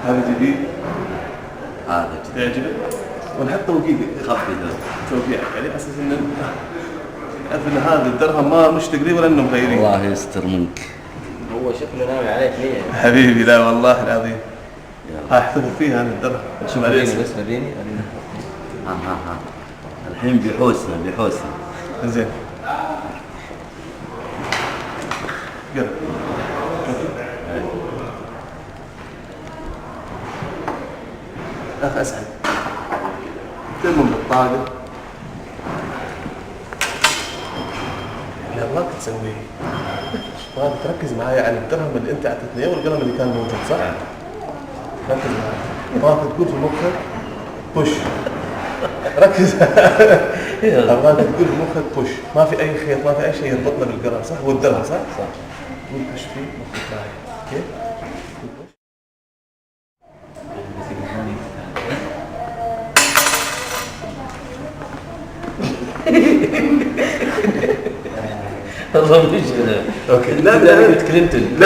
هذا جديد. هذا جديد. يعجبك؟ ونحط توقيت خفي ذا. توقيع يعني أساس إن أعرف إن هذا الدرهم ما مش تقريبا ولا إنه مغيرين. الله يستر منك. هو شكله ناوي عليك ليه؟ حبيبي لا والله العظيم. احتفل فيها انا الدرهم. شوف وريني بس وريني. ها الحين بيحوسنا. زين. يلا. أخ أسعد تمم بالطاقة لا أبغاك تسويه أبغاك تركز معايا على الدرهم اللي أنت أعطيتني إياه والقلم اللي كان موجود صح؟ ركز معايا أبغاك تقول في مخك بوش ركز أبغاك تقول في مخك بوش ما في أي خيط ما في أي شيء يربطنا بالقلم صح؟ والدرهم صح؟ صح قول بوش فيه مخك معايا أوكي؟ والله مشكلة. اوكي لا نعمل كلينتون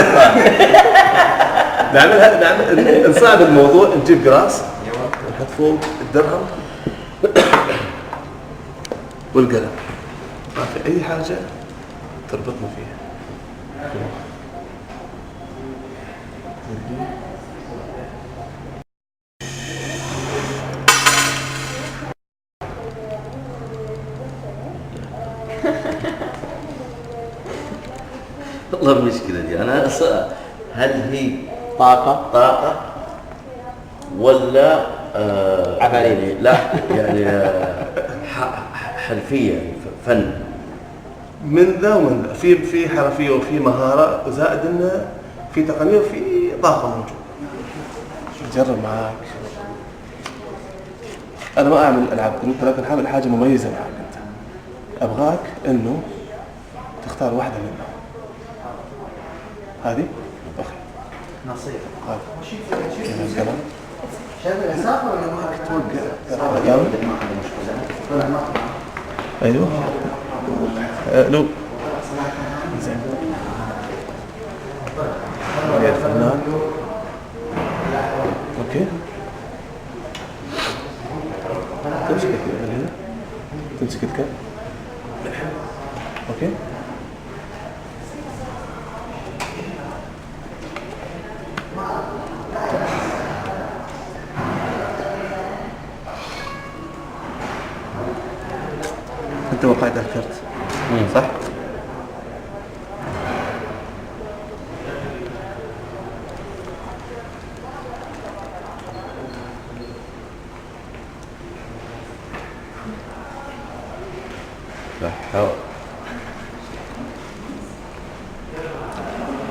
نعمل نصعب الموضوع نجيب قراص نحط فوق الدرهم والقلم ما في اي حاجه تربطنا فيها والله المشكلة دي أنا هل هي طاقة ولا عفاريت؟ يعني لا يعني حرفية فن من ذا ومن ذا في حرفيه وفي مهاره زائد انه في تقنيه وفي طاقه موجوده. جرب معاك انا ما اعمل العاب لكن حامل حاجه مميزه معك انت ابغاك انه تختار واحده منهم هذه اخي نصيحة هذا الكلام شايف العصابة ولا ما توقع ايوه لو زين يا فنان اوكي تمسك من هنا تمسك الكف اوكي انت وقعت على الكرت صح؟ لا حول.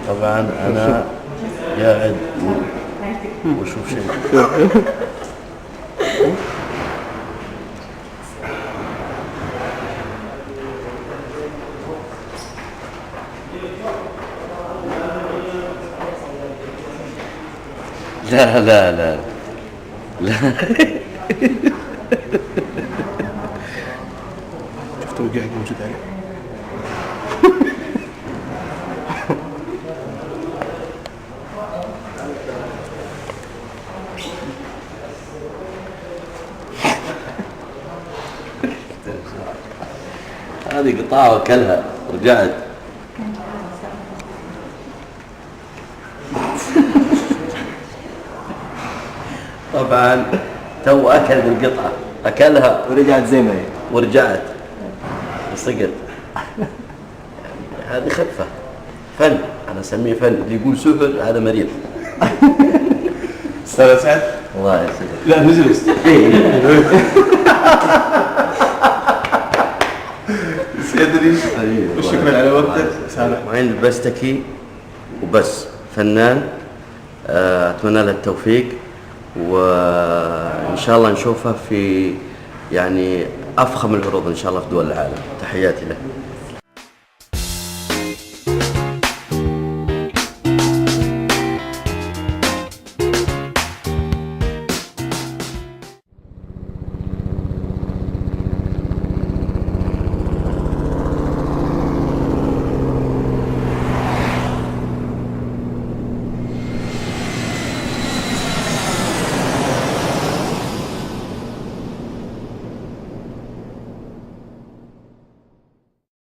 طبعا أنا قاعد وأشوف شيء لا شفت وقعك موجود عليه هذه قطعة وكلها رجعت طبعا تو أكل القطعة أكلها ورجعت زي ما هي ورجعت وسقط هذه خفة فن أنا أسميه فن اللي يقول سحر هذا مريض استاذ سعد الله يسلمك لا نجلس سيدري وشكرا على وقتك سامح وعند بستكي وبس فنان أتمنى له التوفيق وإن شاء الله نشوفه في يعني أفخم العروض إن شاء الله في دول العالم تحياتي له